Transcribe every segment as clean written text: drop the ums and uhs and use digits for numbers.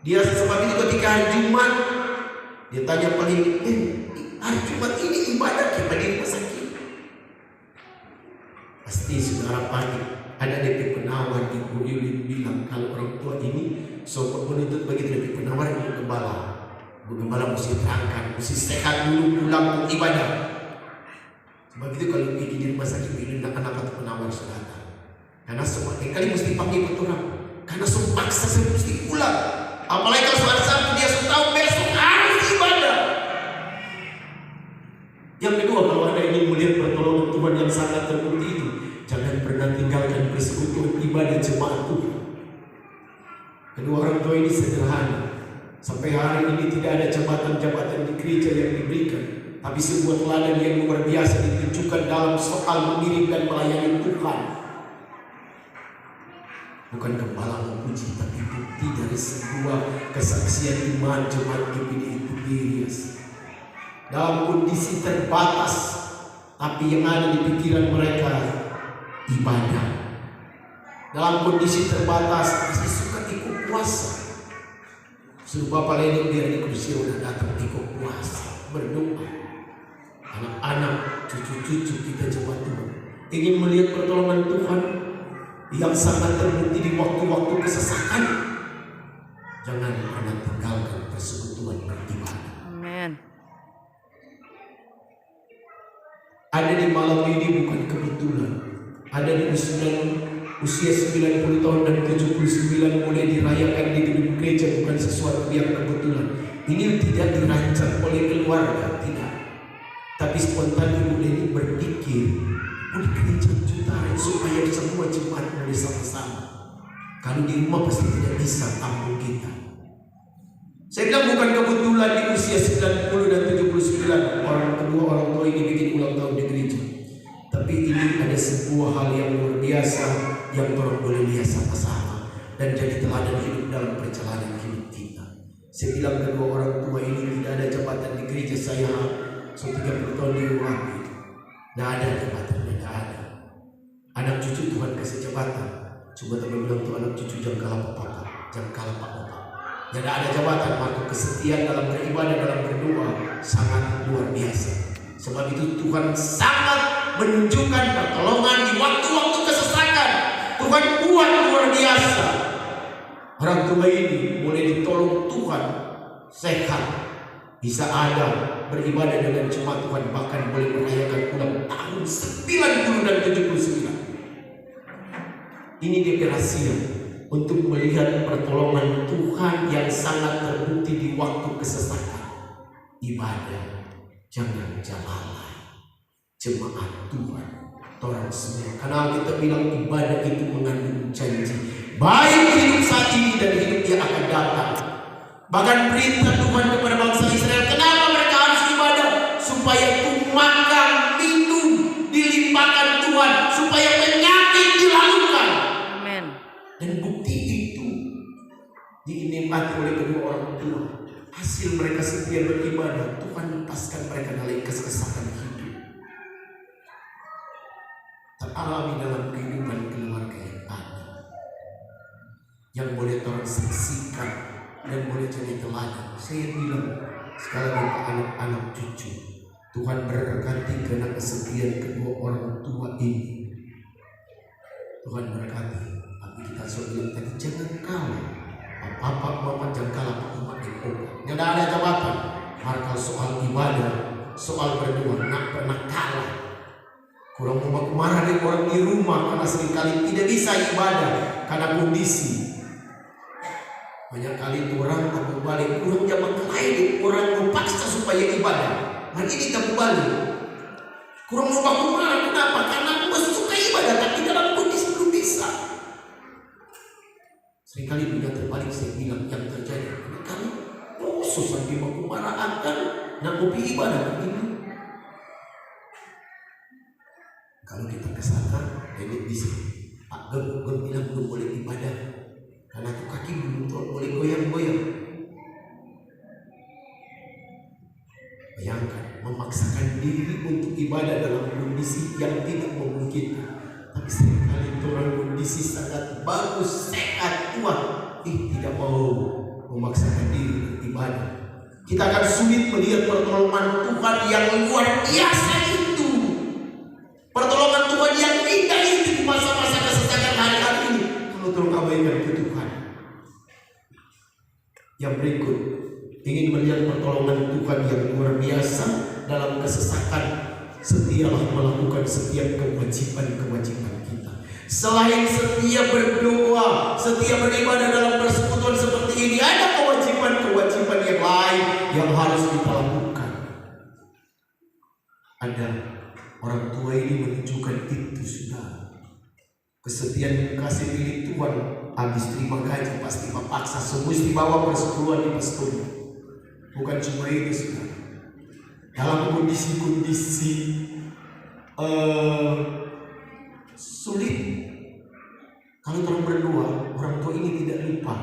Dia sebab itu ketika hari Jumat dia tanya paling hari Jumat ini ibadah kita di rumah sakit. Pasti saudara panik. Ada DP penawar di Yulin bilang kalau orang tua ini sobat menuntut begitu DP penawar ibu gembala. Ibu gembala mesti terangkan, mesti sehat dulu pulang ibadah. Sebab itu kalau pergi di rumah sakit ini anak-anak atau penawar saudara. Karena semua kali mesti panggil orang. Karena paksa saya mesti pulang. Apalagi kalau hari Sabtu dia sudah tahu besok harus ibadah. Yang kedua, kalau Anda ingin melihat pertolongan Tuhan yang sangat terbukti itu, jangan pernah tinggalkan persekutuan ibadah jemaat Tuhan. Kedua orang tua ini sederhana. Sampai hari ini tidak ada jabatan-jabatan di gereja yang diberikan, tapi sebuah teladan yang luar biasa ditunjukkan dalam soal mengirim dan melayani Tuhan. Bukan gembala memuji, tapi bukti dari sebuah kesaksian iman jemaat GPDI Tiberias. Dalam kondisi terbatas, tapi yang ada di pikiran mereka ibadah. Dalam kondisi terbatas, masih suka ikut puasa. Suruh Bapak Lenik biar di kursi udah datang ikut puasa, berdoa. Anak-anak, cucu-cucu kita jemaat Tuhan ingin melihat pertolongan Tuhan yang sangat terbukti di waktu-waktu kesesakan. Jangan pernah tinggalkan persekutuan beribadah. Amin. Ada di malam ini bukan kebetulan. Ada di usia 90 tahun dan 79 mulai dirayakan di gedung gereja, bukan sesuatu yang kebetulan. Ini tidak dirancang oleh keluarga, tidak. Tapi spontan Ibu Leni berpikir oleh gereja Cutaran supaya semua jemaat boleh sama-sama. Kalau di rumah pasti tidak bisa tampung kita. Saya bilang bukan kebetulan di usia 90 dan 79 orang kedua orang tua ini bikin ulang tahun di gereja. Tapi ini ada sebuah hal yang luar biasa yang orang boleh lihat sama-sama dan jadi teladan hidup dalam perjalanan hidup kita. Saya bilang kedua orang tua ini tidak ada jabatan di gereja saya. 30 tahun di rumah itu tidak ada jabatan, tidak ada. Anak cucu Tuhan kasih jabatan. Coba teman bilang tuh anak cucu jangan kalah papa, jangan kalah pak bapak. Tidak ada jabatan, maka kesetiaan dalam beribadah, dalam berdoa sangat luar biasa. Sebab itu Tuhan sangat menunjukkan pertolongan di waktu-waktu kesesakan. Tuhan buat luar biasa. Orang tua ini mulai ditolong Tuhan, sehat, bisa ada beribadah dengan jemaat Tuhan, bahkan boleh merayakan ulang tahun 90 dan 79. Ini dia rahasia untuk melihat pertolongan Tuhan yang sangat terbukti di waktu kesesakan. Ibadah jangan lalai, jemaat Tuhan, orang semua. Karena kita bilang ibadah itu mengandung janji, baik hidup saat ini dan hidup yang akan datang. Bahkan perintah Tuhan kepada bangsa Israel, kenapa mereka harus ibadah? Supaya makan, minum dilimpahkan Tuhan, supaya penyakit dilakukan. Amin. Dan bukti itu dinikmati oleh kedua orang tua. Hasil mereka setia beribadah, Tuhan lepaskan mereka dari kesesakan hidup. Teralami dalam kehidupan keluarga yang ada, yang boleh orang saksikan dan boleh jadi teladan. Saya bilang sekali lagi anak-anak cucu, Tuhan berkati karena kesetiaan kedua orang tua ini. Tuhan berkati. Tapi kita sudah bilang tadi jangan kalah. Bapak mama jangan kalah umat dan obat. Tidak ada jabatan. Harga soal ibadah, soal berdoa, nak pernah kalah. Kurang mau marah dengan orang di rumah karena seringkali tidak bisa ibadah karena kondisi. Banyak kali orang tak balik, kurang zaman lain orang memaksa supaya ibadah. Hari ini tak balik. Kurang mau baku marah, kenapa? Karena aku masih suka ibadah tapi dalam kondisi belum bisa. Seringkali dunia terbalik, saya bilang yang terjadi. Karena susah di baku marah akan nak hobi ibadah begini. Kalau kita kesana, ini bisa. Pak Gem bilang belum boleh ibadah. Karena itu kaki belum boleh goyang-goyang. Bayangkan memaksakan diri untuk ibadah dalam kondisi yang tidak memungkinkan. Tapi seringkali orang kondisi sangat bagus, sehat, kuat, tidak mau memaksakan diri beribadah. Kita akan sulit melihat pertolongan Tuhan yang luar biasa itu. Pertolongan Tuhan yang indah itu di masa-masa kesesakan hari-hari ini. Kalau terus abaikan ke Tuhan. Yang berikut, ingin melihat pertolongan Tuhan yang luar biasa dalam kesesakan. Setialah melakukan setiap kewajiban-kewajiban kita. Selain setia berdoa, setia beribadah dalam persekutuan seperti ini, ada kewajiban-kewajiban yang lain yang harus kita lakukan. Ada orang tua ini menunjukkan itu sudah. Kesetiaan kasih milik Tuhan, habis terima gaji pasti memaksa semua dibawa persekutuan di pastor. Bukan cuma itu sudah. Dalam kondisi-kondisi sulit, kalau terus berdoa, orang tua ini tidak lupa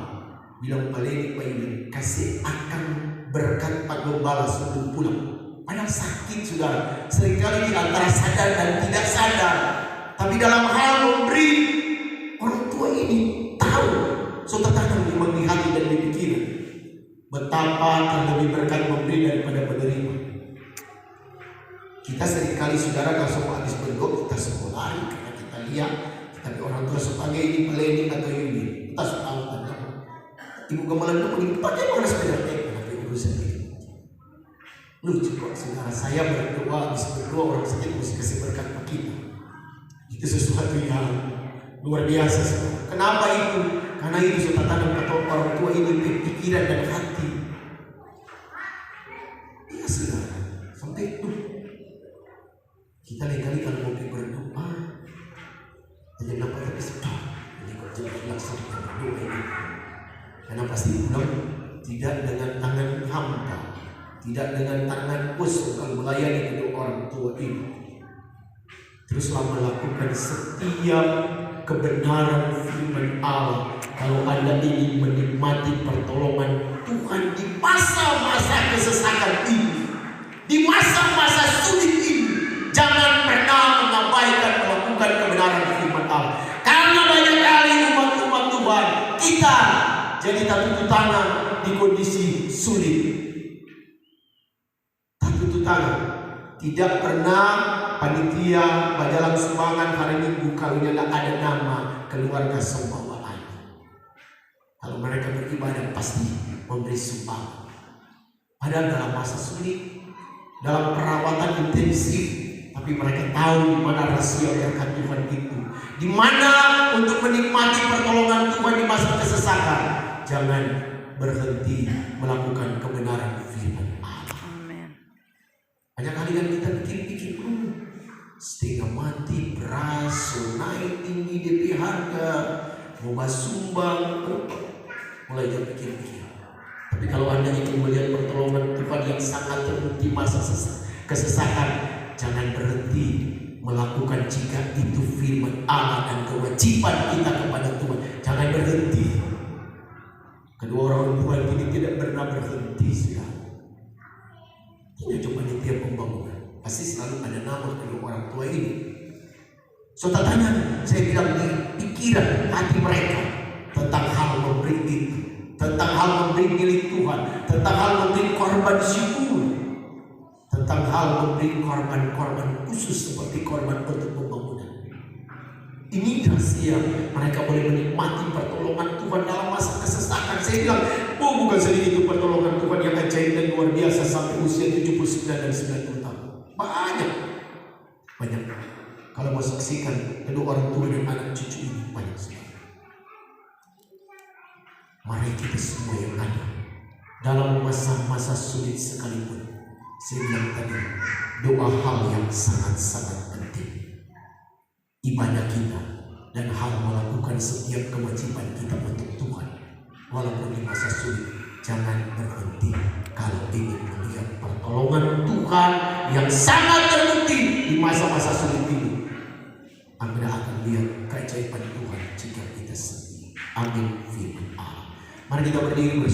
bilang paling kasih akan berkat Pak Gembala sebelum pulang. Padahal sakit sudah, seringkali di antara sadar dan tidak sadar. Tapi dalam hal memberi, orang tua ini tahu, sudah tanam di hati dan di pikiran betapa terlebih berkat memberi daripada menerima. Kita seringkali saudara kalau semua habis berdoa kita semua lari karena kita lihat tapi orang tua sebagai ini peleni atau ini kita tahu kan ibu Gembala itu begini bagaimana sepeda tapi urusan itu lucu kok saudara. Saya berdoa habis berdoa orang sakit mesti kasih berkat kita. Itu sesuatu yang luar biasa saudara. Kenapa itu? Karena itu sudah tanam ketua orang tua ini pikiran dan hati. Iya saudara, sampai itu kita lain-kali kalau mau berdoa aja nampak tapi sedap ini kok jelas langsung berdoa ini karena pasti pulang tidak dengan tangan hampa, tidak dengan tangan kosong kalau melayani kedua orang tua ini. Teruslah melakukan setiap kebenaran firman Allah. Kalau Anda ingin menikmati pertolongan Tuhan di masa-masa kesesakan ini, di masa-masa sulit ini, jangan pernah mengabaikan melakukan kebenaran firman Allah. Karena banyak kali umat-umat Tuhan kita jadi tertutup tangan di kondisi sulit. Tertutup tangan. Tidak pernah panitia Majalah Sumbangan hari Minggu kalau ada nama keluarga sembawaan. Kalau mereka beribadah pasti memberi sumbangan. Padahal dalam masa sulit, dalam perawatan intensif, tapi mereka tahu di mana rahasia berkat Tuhan itu. Di mana untuk menikmati pertolongan Tuhan di masa kesesakan. Jangan berhenti melakukan kebenaran firman Allah. Amen. Banyak kali kan kita pikir-pikir, setengah mati, beras, naik tinggi DP harga, mau sumbang, mulai dia pikir-pikir. Tapi kalau Anda ingin melihat pertolongan Tuhan yang sangat terbukti masa kesesakan, jangan berhenti melakukan jika itu firman Allah dan kewajiban kita kepada Tuhan. Jangan berhenti. Kedua orang tua ini tidak pernah berhenti sudah. Tidak cuma di tiap pembangunan, pasti selalu ada nama kedua orang tua ini. Saudara tanya, saya bilang di pikiran hati mereka tentang hal memberi itu, tentang hal memberi milik Tuhan, tentang hal memberi korban syukur, tentang hal memberi korban-korban khusus seperti korban untuk pembangunan. Ini rahasia mereka boleh menikmati pertolongan Tuhan dalam masa kesesakan. Saya bilang, bukan sedikit itu pertolongan Tuhan yang ajaib dan luar biasa sampai usia 79 dan 90 tahun. Banyak. Kalau mau saksikan kedua orang tua dan anak cucu ini banyak sekali. Mari kita semua yang ada dalam masa-masa sulit sekalipun, saya bilang tadi, doa hal yang sangat-sangat penting. Ibadah kita dan hal melakukan setiap kewajiban kita untuk Tuhan. Walaupun di masa sulit, jangan berhenti kalau ingin melihat pertolongan Tuhan yang sangat terbukti di masa-masa sulit ini. Anda akan lihat keajaiban Tuhan jika kita setia. Amin. Firman Allah. Mari kita berdiri bersama.